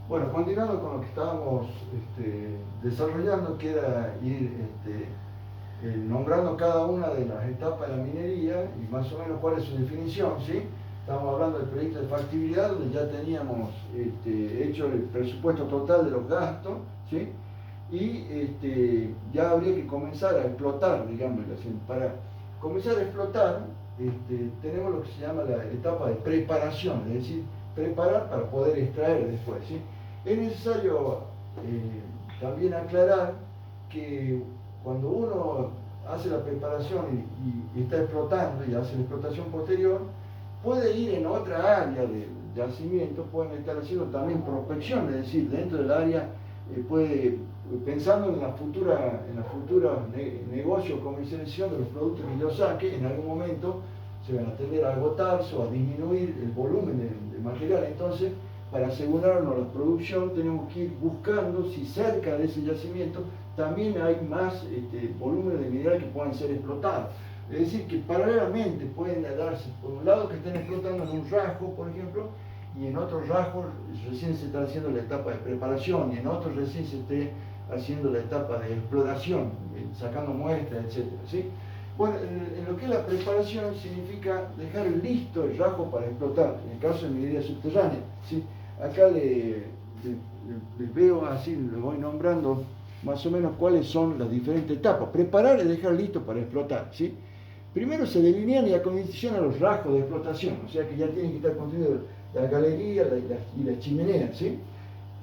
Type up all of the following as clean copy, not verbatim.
Bueno, continuando con lo que estábamos desarrollando, que era ir nombrando cada una de las etapas de la minería y más o menos cuál es su definición, ¿sí? Estamos hablando del proyecto de factibilidad, donde ya teníamos hecho el presupuesto total de los gastos, ¿sí? Y ya habría que comenzar a explotar, digamos, para comenzar a explotar, tenemos lo que se llama la etapa de preparación, es decir, preparar para poder extraer después, ¿sí? Es necesario también aclarar que cuando uno hace la preparación y está explotando y hace la explotación posterior, puede ir en otra área del yacimiento, pueden estar haciendo también prospección, es decir, dentro del área puede, pensando en la futura negocio o comercialización de los productos que yo saque, en algún momento se van a tender a agotarse o a disminuir el volumen de material. Entonces, para asegurarnos la producción, tenemos que ir buscando si cerca de ese yacimiento también hay más volúmenes de mineral que puedan ser explotados. Es decir, que paralelamente pueden darse, por un lado, que estén explotando en un rasgo, por ejemplo, y en otro rasgo recién se está haciendo la etapa de preparación, y en otro recién se esté haciendo la etapa de exploración, sacando muestras, etc. ¿Sí? Bueno, en lo que es la preparación significa dejar listo el rasgo para explotar, en el caso de minería subterránea. ¿Sí? Acá les veo así, les voy nombrando más o menos cuáles son las diferentes etapas. Preparar es dejar listo para explotar, ¿sí? Primero se delinean y acondicionan los rasgos de explotación, o sea que ya tienen que estar construidos la galería y la chimenea, ¿sí?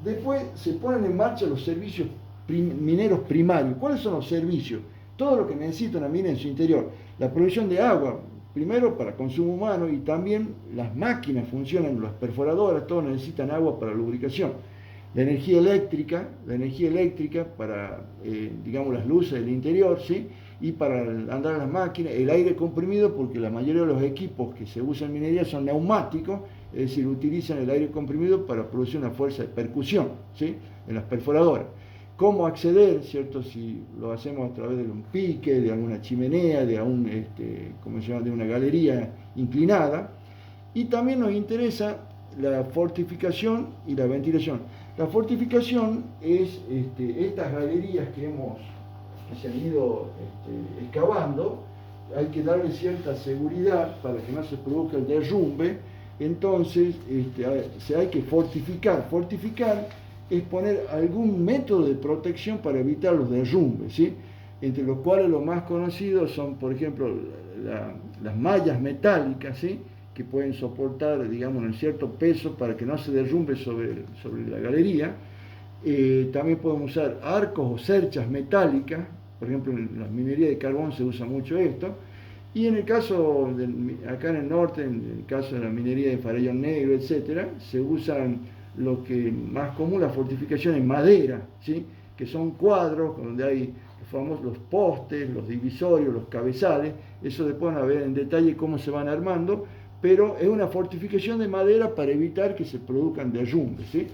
Después se ponen en marcha los servicios mineros primarios. ¿Cuáles son los servicios? Todo lo que necesita una mina en su interior. La provisión de agua, primero para consumo humano, y también las máquinas funcionan, las perforadoras, todos necesitan agua para lubricación. La energía eléctrica para, digamos, las luces del interior, ¿sí? Y para andar las máquinas, el aire comprimido, porque la mayoría de los equipos que se usan en minería son neumáticos, es decir, utilizan el aire comprimido para producir una fuerza de percusión, ¿sí? En las perforadoras. ¿Cómo acceder, cierto? Si lo hacemos a través de un pique, de alguna chimenea, de ¿cómo se llama?, de una galería inclinada. Y también nos interesa la fortificación y la ventilación. La fortificación es estas galerías que se han ido excavando, hay que darle cierta seguridad para que no se produzca el derrumbe. Entonces hay que fortificar. Fortificar es poner algún método de protección para evitar los derrumbes, ¿sí? Entre los cuales los más conocidos son, por ejemplo, las mallas metálicas, ¿sí? Que pueden soportar, digamos, un cierto peso para que no se derrumbe sobre la galería. También podemos usar arcos o cerchas metálicas, por ejemplo en la minería de carbón se usa mucho esto, y en el caso, acá en el norte, en el caso de la minería de farallón negro, etc., se usan lo que más común, la fortificación en madera, ¿sí? Que son cuadros donde hay los postes, los divisorios, los cabezales, eso después van a ver en detalle cómo se van armando, pero es una fortificación de madera para evitar que se produzcan derrumbes, ¿sí?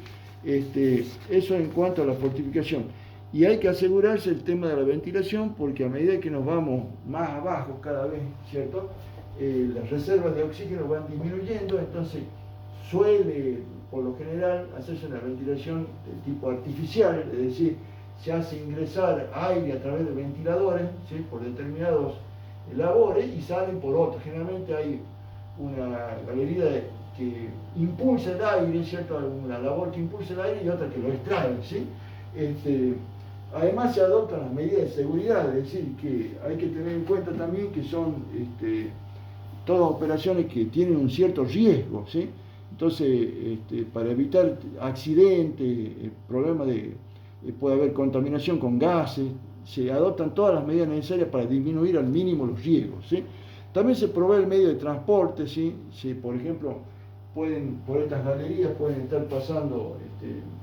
Eso en cuanto a la fortificación. Y hay que asegurarse el tema de la ventilación, porque a medida que nos vamos más abajo cada vez, ¿cierto? Las reservas de oxígeno van disminuyendo, entonces suele, por lo general, hacerse una ventilación de tipo artificial, es decir, se hace ingresar aire a través de ventiladores, ¿sí? Por determinados labores y salen por otros. Generalmente hay una galería que impulsa el aire, ¿cierto? Una labor que impulsa el aire y otra que lo extrae, ¿sí? Además se adoptan las medidas de seguridad, es decir, que hay que tener en cuenta también que son todas operaciones que tienen un cierto riesgo, ¿sí? Entonces, para evitar accidentes, problemas puede haber contaminación con gases, se adoptan todas las medidas necesarias para disminuir al mínimo los riesgos, ¿sí? También se provee el medio de transporte, ¿sí? Si, por ejemplo, por estas galerías pueden estar pasando,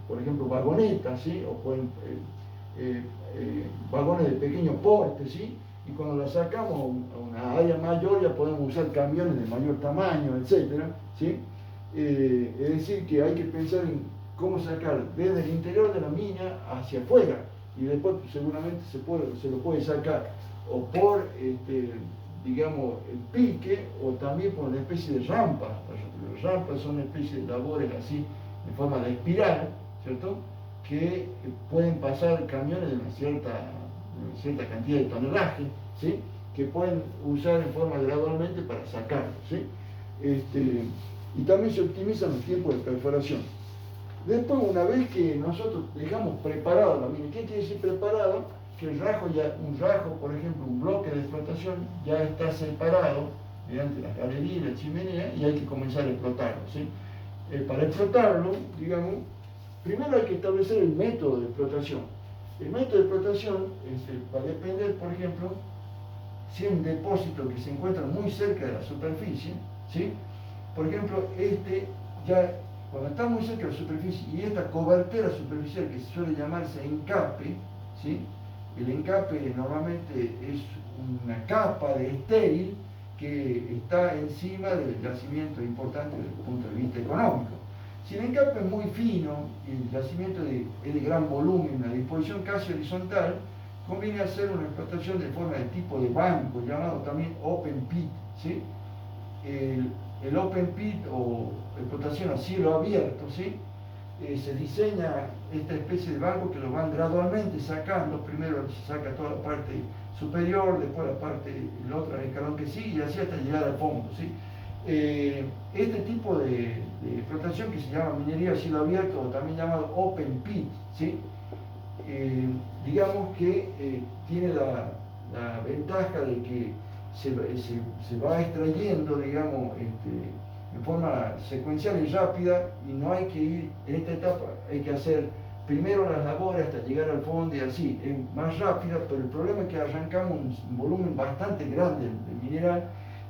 por ejemplo, vagonetas, ¿sí? O pueden, vagones de pequeño porte, ¿sí? Y cuando las sacamos a una área mayor ya podemos usar camiones de mayor tamaño, etcétera, ¿sí? Es decir, que hay que pensar en cómo sacar desde el interior de la mina hacia afuera, y después seguramente se lo puede sacar o por digamos, el pique, o también por una especie de rampa. Las rampas son una especie de labores así, en forma de espiral, ¿cierto? Que pueden pasar camiones de una cierta cantidad de tonelaje, ¿sí? Que pueden usar en forma gradualmente para sacarlo, ¿sí? Y también se optimizan los tiempos de perforación. Después, una vez que nosotros dejamos preparado la mina, ¿qué quiere decir preparado? Que un rajo, por ejemplo, un bloque de explotación ya está separado mediante las galerías y la chimenea y hay que comenzar a explotarlo, ¿sí? Para explotarlo, digamos, primero hay que establecer el método de explotación. El método de explotación va a depender, por ejemplo, si es un depósito que se encuentra muy cerca de la superficie, ¿sí? Por ejemplo, ya cuando está muy cerca de la superficie y esta cobertura superficial que suele llamarse encape, ¿sí? El encape normalmente es una capa de estéril que está encima del yacimiento importante desde el punto de vista económico. Si el encape es muy fino y el yacimiento es de gran volumen, una disposición casi horizontal, conviene hacer una explotación de forma de tipo de banco, llamado también open pit, ¿sí? El open pit o explotación a cielo abierto, ¿sí? Se diseña esta especie de banco que lo van gradualmente sacando. Primero se saca toda la parte superior, después el otro escalón que sigue y así hasta llegar al fondo, ¿sí? Este tipo de explotación que se llama minería a cielo abierto o también llamado open pit, ¿sí? Digamos que tiene la ventaja de que se va extrayendo, digamos, en forma secuencial y rápida, y no hay que ir, en esta etapa hay que hacer primero las labores hasta llegar al fondo y así, es más rápida, pero el problema es que arrancamos un volumen bastante grande de mineral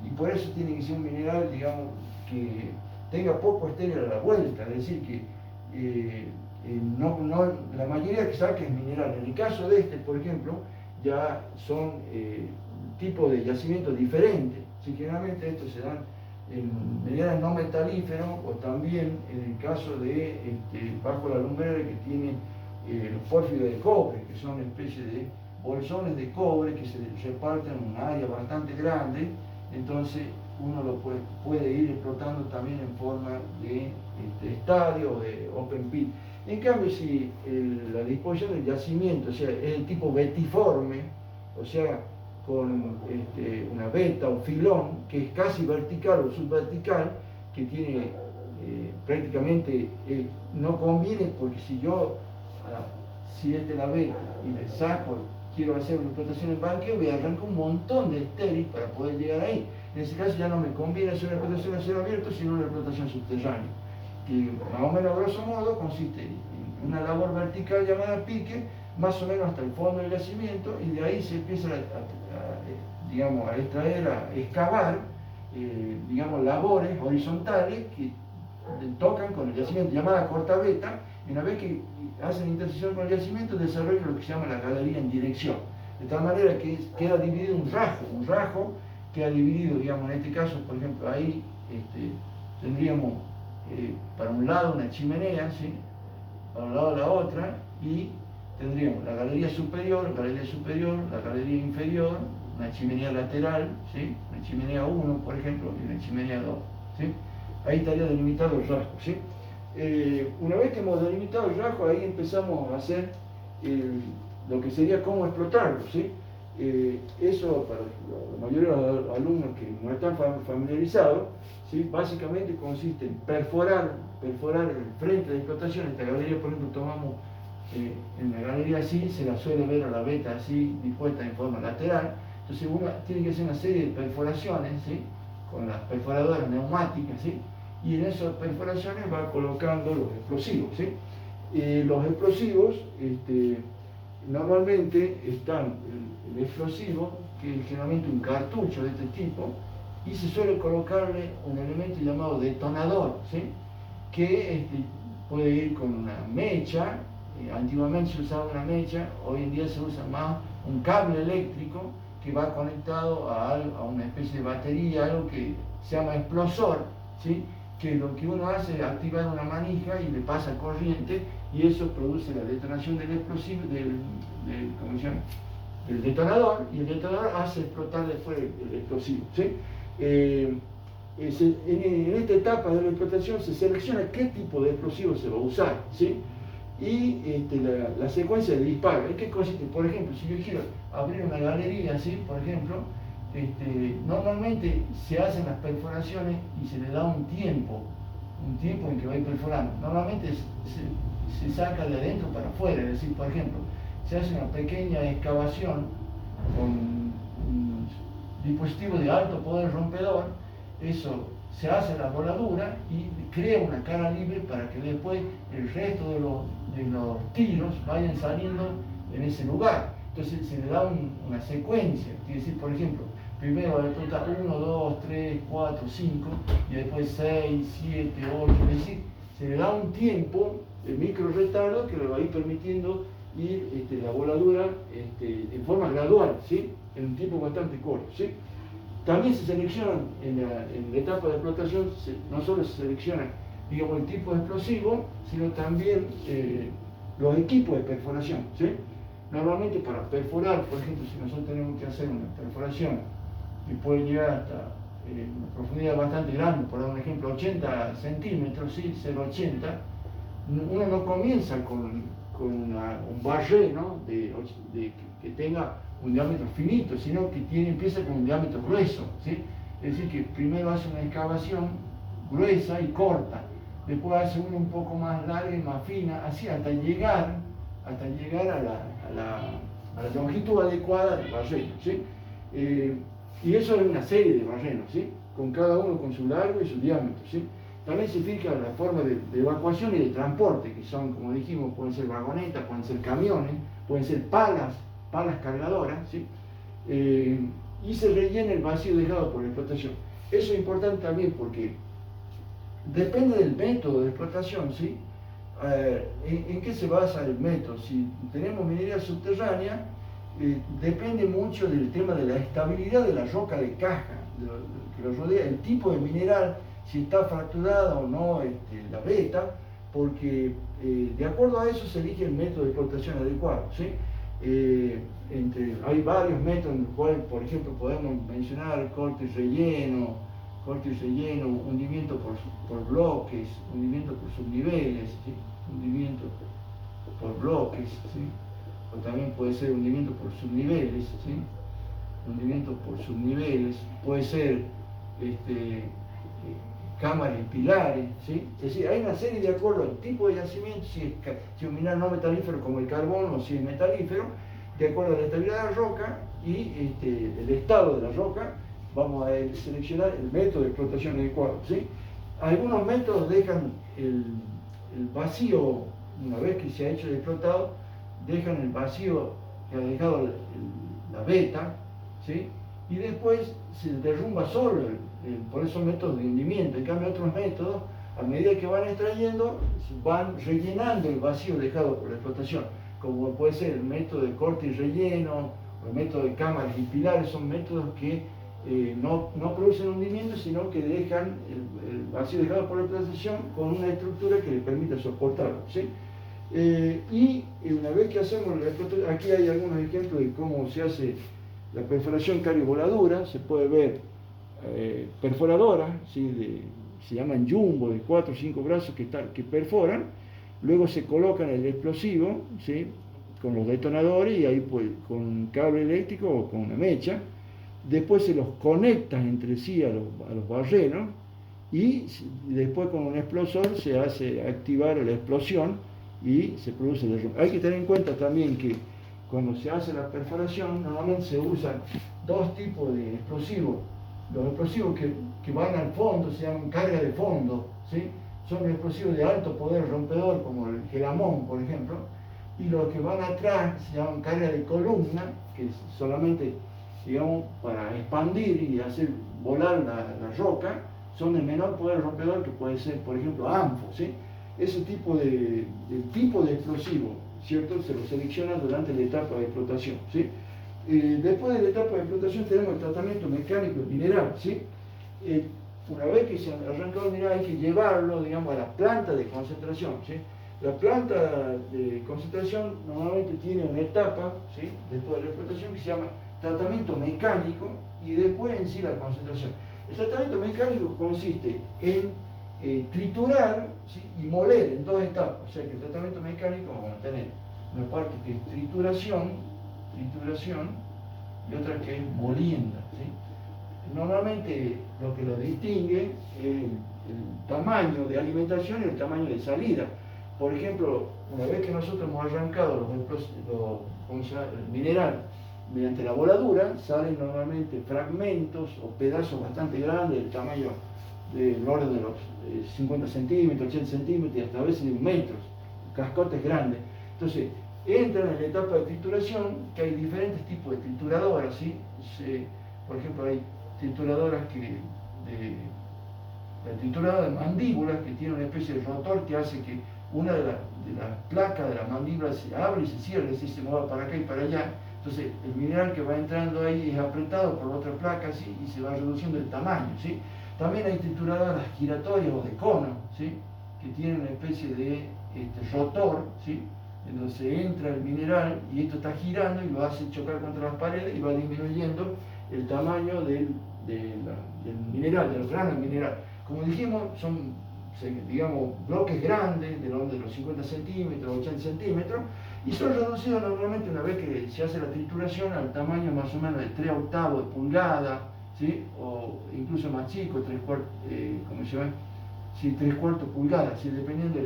y por eso tiene que ser un mineral, digamos, que tenga poco estéril a la vuelta, es decir, que la mayoría que saque es mineral. En el caso de por ejemplo, ya son tipos de yacimientos diferentes. Sí, generalmente estos se dan en minerales no metalíferos o también en el caso de bajo la lumbrera que tiene los pórfidos de cobre, que son especies de bolsones de cobre que se reparten en un área bastante grande. Entonces uno lo puede ir explotando también en forma de estadio o de open pit. En cambio, si la disposición del yacimiento, o sea, es el tipo vetiforme, o sea, con una veta o filón que es casi vertical o subvertical, que tiene prácticamente, no conviene, porque si la veta y le saco, quiero hacer una explotación en banqueo, voy a arrancar un montón de estéril para poder llegar ahí. En ese caso ya no me conviene hacer una explotación a cielo abierto, sino una explotación subterránea, que más o menos a grosso modo consiste en una labor vertical llamada pique, más o menos hasta el fondo del yacimiento, y de ahí se empieza digamos, a extraer, a excavar, digamos, labores horizontales que tocan con el yacimiento, llamada cortaveta, y una vez que hacen intersección con el yacimiento, desarrollan lo que se llama la galería en dirección. De tal manera que queda dividido un rajo queda dividido, digamos, en este caso, por ejemplo, ahí tendríamos para un lado una chimenea, ¿sí? Para un lado la otra, y tendríamos la galería superior, la galería inferior, una chimenea lateral, ¿sí? Una chimenea 1, por ejemplo, y una chimenea 2, ¿sí? Ahí estaría delimitado el rasgo, ¿sí? Una vez que hemos delimitado el rasgo, ahí empezamos a hacer lo que sería cómo explotarlo, ¿sí? Eso para la mayoría de los alumnos que no están familiarizados, ¿sí? Básicamente consiste en perforar el frente de explotación. Esta galería, por ejemplo, tomamos en la galería así, se la suele ver a la veta así, dispuesta en forma lateral. Entonces uno tiene que hacer una serie de perforaciones, ¿sí? Con las perforadoras neumáticas, ¿sí? Y en esas perforaciones va colocando los explosivos, ¿sí? Los explosivos, normalmente están el explosivo, que es generalmente un cartucho de este tipo, y se suele colocarle un elemento llamado detonador, ¿sí? Que puede ir con una mecha. Antiguamente se usaba una mecha, hoy en día se usa más un cable eléctrico que va conectado a una especie de batería, algo que se llama explosor, ¿sí? Que lo que uno hace es activar una manija y le pasa corriente, y eso produce la detonación del explosivo, ¿cómo se llama? El detonador, y el detonador hace explotar después el explosivo, ¿sí? En esta etapa de la explotación se selecciona qué tipo de explosivo se va a usar, ¿sí? y la secuencia de disparo. ¿En qué consiste? Por ejemplo, si yo quiero abrir una galería, ¿sí? Por ejemplo, normalmente se hacen las perforaciones y se le da un tiempo en que va a ir perforando. Normalmente se saca de adentro para afuera, es decir, por ejemplo, se hace una pequeña excavación con un dispositivo de alto poder rompedor, eso se hace la voladura y crea una cara libre para que después el resto de los tiros vayan saliendo en ese lugar. Entonces se le da una secuencia, quiere decir, por ejemplo, primero va a explotar 1, 2, 3, 4, 5 y después 6, 7, 8, es decir, se le da un tiempo de micro retardo que le va a ir permitiendo ir la voladura en forma gradual, ¿sí? En un tiempo bastante corto, ¿sí? También se seleccionan en la etapa de explotación, no solo se selecciona, digamos, el tipo de explosivo, sino también los equipos de perforación, ¿sí? Normalmente para perforar, por ejemplo, si nosotros tenemos que hacer una perforación que puede llegar hasta una profundidad bastante grande, por dar un ejemplo, 80 centímetros, ¿sí? 0,80, uno no comienza con un barré, ¿no? que tenga un diámetro finito, sino que empieza con un diámetro grueso, ¿sí? Es decir, que primero hace una excavación gruesa y corta, después hace una un poco más larga y más fina, así hasta llegar a la longitud adecuada del barreno, ¿sí? Y eso es una serie de barrenos, ¿sí? Con cada uno con su largo y su diámetro, ¿sí? También se fija la forma de evacuación y de transporte, que son, como dijimos, pueden ser vagonetas, pueden ser camiones, pueden ser palas cargadoras, ¿sí? Y se rellena el vacío dejado por la explotación. Eso es importante también porque depende del método de explotación, ¿sí? ¿En qué se basa el método? Si tenemos minería subterránea, depende mucho del tema de la estabilidad de la roca de caja que lo rodea, el tipo de mineral, si está fracturada o no la veta, porque de acuerdo a eso se elige el método de explotación adecuado, ¿sí? Hay varios métodos en los cuales, por ejemplo, podemos mencionar corte y relleno, hundimiento por bloques, hundimiento por subniveles, ¿sí? Hundimiento por bloques, ¿sí? O también puede ser hundimiento por subniveles, ¿sí? Hundimiento por subniveles, puede ser cámaras y pilares, ¿sí? Es decir, hay una serie de acuerdo al tipo de yacimiento, si es un mineral no metalífero como el carbón o si es metalífero, de acuerdo a la estabilidad de la roca y el estado de la roca, vamos a seleccionar el método de explotación adecuado, ¿sí? Algunos métodos dejan el vacío, una vez que se ha hecho el explotado, dejan el vacío que ha dejado la veta, ¿sí? Y después se derrumba solo por esos métodos de hundimiento. En cambio, otros métodos, a medida que van extrayendo, van rellenando el vacío dejado por la explotación, como puede ser el método de corte y relleno, o el método de cámaras y pilares, son métodos que no producen hundimiento, sino que dejan el vacío dejado por la explotación con una estructura que le permita soportarlo, ¿sí? Y una vez que hacemos la explotación, aquí hay algunos ejemplos de cómo se hace la perforación cariovoladura, se puede ver perforadoras, ¿sí? Se llaman jumbo, de 4 o 5 brazos que perforan, luego se colocan el explosivo, ¿sí? Con los detonadores y ahí pues, con cable eléctrico o con una mecha, después se los conecta entre sí a los barrenos y después con un explosor se hace activar la explosión y se produce el derrumbe. Hay que tener en cuenta también que cuando se hace la perforación normalmente se usan dos tipos de explosivos. Los explosivos que van al fondo se llaman carga de fondo, ¿sí? Son explosivos de alto poder rompedor como el gelamón, por ejemplo, y los que van atrás se llaman carga de columna, que es solamente, digamos, para expandir y hacer volar la roca, son de menor poder rompedor que puede ser, por ejemplo, anfo, ¿sí? Ese tipo de explosivo, ¿cierto? Se lo selecciona durante la etapa de explotación, ¿sí? Después de la etapa de explotación tenemos el tratamiento mecánico del mineral, ¿sí? Una vez que se ha arrancado el mineral hay que llevarlo, digamos, a la planta de concentración, ¿sí? La planta de concentración normalmente tiene una etapa, ¿sí? Después de la explotación, que se llama tratamiento mecánico y después en sí la concentración. El tratamiento mecánico consiste en triturar, ¿sí? Y moler en dos etapas. O sea que el tratamiento mecánico vamos a tener una parte que es trituración, y otra que es molienda, ¿sí? Normalmente lo que lo distingue es el tamaño de alimentación y el tamaño de salida. Por ejemplo, una vez que nosotros hemos arrancado el mineral mediante la voladura, salen normalmente fragmentos o pedazos bastante grandes, del tamaño del orden de los 50 centímetros, 80 centímetros y hasta a veces de 1 metro, cascotes grandes. Entonces, entran en la etapa de trituración, que hay diferentes tipos de trituradoras, ¿sí? Por ejemplo, hay trituradoras la trituradora de mandíbulas, que tiene una especie de rotor que hace que una de las placas de la mandíbula se abre y se cierra, es decir, se mueva para acá y para allá. Entonces, el mineral que va entrando ahí es apretado por otra placa, ¿sí? Y se va reduciendo el tamaño, ¿sí? También hay trituradoras giratorias o de cono, ¿sí? Que tienen una especie de rotor, ¿sí? Entonces entra el mineral y esto está girando y lo hace chocar contra las paredes y va disminuyendo el tamaño del mineral, del grano del mineral. Como dijimos, son, digamos, bloques grandes, de los 50 centímetros, 80 centímetros, y son reducidos normalmente una vez que se hace la trituración al tamaño más o menos de 3/8 de pulgada, ¿sí? O incluso más chico, 3/4, ¿cómo se llama? Sí, 3/4 pulgadas, ¿sí? Dependiendo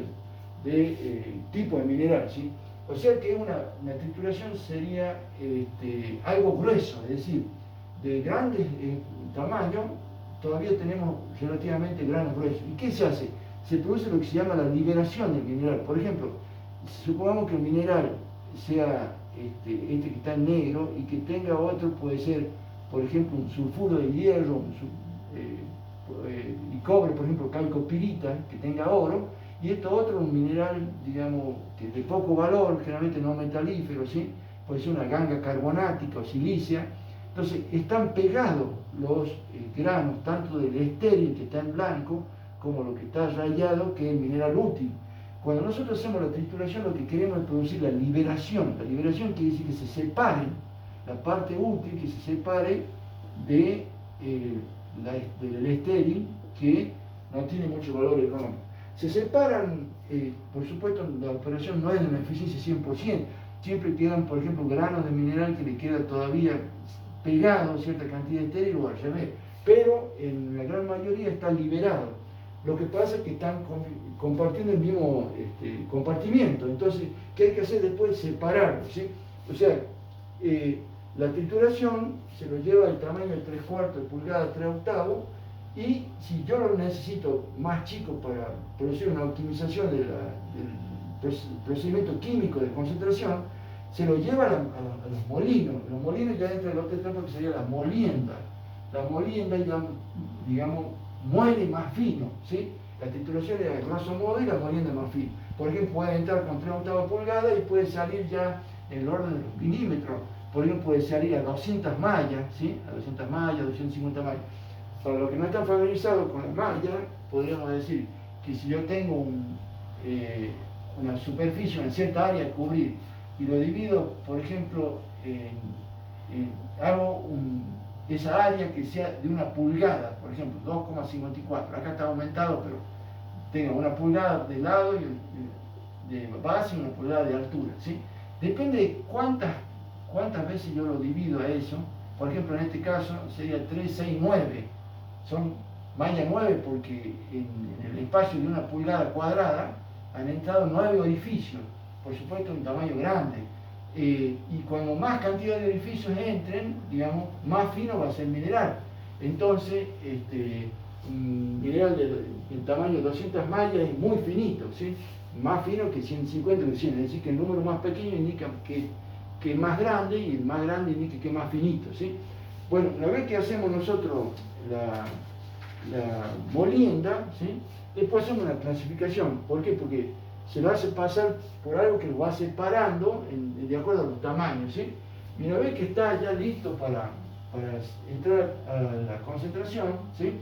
del tipo de mineral, ¿sí? O sea que una trituración sería algo grueso, es decir, de grandes tamaños, todavía tenemos relativamente granos gruesos. ¿Y qué se hace? Se produce lo que se llama la liberación del mineral. Por ejemplo, supongamos que el mineral sea que está en negro y que tenga otro, puede ser, por ejemplo, un sulfuro de hierro y cobre, por ejemplo, calcopirita, que tenga oro, y esto otro, un mineral, digamos, que de poco valor, generalmente no metalífero, ¿sí? Puede ser una ganga carbonática o silicia. Entonces, están pegados los granos, tanto del estéril que está en blanco, como lo que está rayado, que es el mineral útil. Cuando nosotros hacemos la trituración, lo que queremos es producir la liberación. La liberación quiere decir que se separe la parte útil, que se separe del estéril, que no tiene mucho valor económico. Se separan, por supuesto, la operación no es de una eficiencia 100%. Siempre quedan, por ejemplo, granos de mineral que le queda todavía pegado cierta cantidad de estéril o al revés, pero en la gran mayoría está liberado. Lo que pasa es que están compartiendo el mismo compartimiento, entonces, ¿qué hay que hacer después? Separarlo, ¿sí? O sea, la trituración se lo lleva al tamaño de 3/4 de pulgada, 3/8, y si yo lo necesito más chico para producir una optimización del procedimiento químico de concentración, se lo lleva a los molinos. Los molinos ya entra en la otra etapa que sería la molienda. La molienda ya, digamos, muele más fino, ¿sí? La trituración es de grosso modo y la molienda más fino. Por ejemplo, puede entrar con 3/8 pulgadas y puede salir ya en el orden de los milímetros. Por ejemplo, puede salir a 200 mallas, ¿sí? A 200 mallas, 250 mallas. Para los que no están familiarizados con las mallas, podríamos decir que si yo tengo una superficie, una cierta área a cubrir, y lo divido, por ejemplo, hago esa área que sea de 1 pulgada, por ejemplo, 2,54. Acá está aumentado, pero tengo 1 pulgada de lado y de base y 1 pulgada de altura, ¿sí? Depende de cuántas veces yo lo divido a eso. Por ejemplo, en este caso sería 3, 6, 9. Son malla 9 porque en el espacio de 1 pulgada cuadrada han entrado 9 orificios, por supuesto un tamaño grande. Y cuando más cantidad de orificios entren, digamos, más fino va a ser el mineral. Entonces, un mineral del tamaño de 200 mallas es muy finito, ¿sí? Más fino que 150 que 100, es decir, que el número más pequeño indica que es más grande y el más grande indica que es más finito, ¿sí? Bueno, una vez que hacemos nosotros la molienda, ¿sí? Después hacemos una clasificación. ¿Por qué? Porque se lo hace pasar por algo que lo va separando de acuerdo a los tamaños, ¿sí? Y una vez que está ya listo para entrar a la concentración, ¿sí?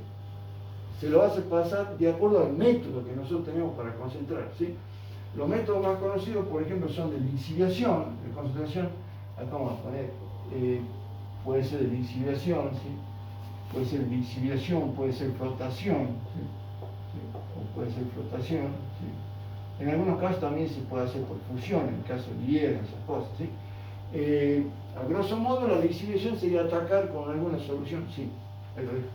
Se lo hace pasar de acuerdo al método que nosotros tenemos para concentrar, ¿sí? Los métodos más conocidos, por ejemplo, son de lixiviación, de concentración. Acá vamos a poner, puede ser de lixiviación, ¿sí? Puede ser lixiviación, puede ser flotación, ¿sí? O puede ser flotación, ¿sí? En algunos casos también se puede hacer por fusión, en el caso de hierro, esas cosas, ¿sí? A grosso modo la lixiviación sería atacar con alguna solución, sí, el riesgo.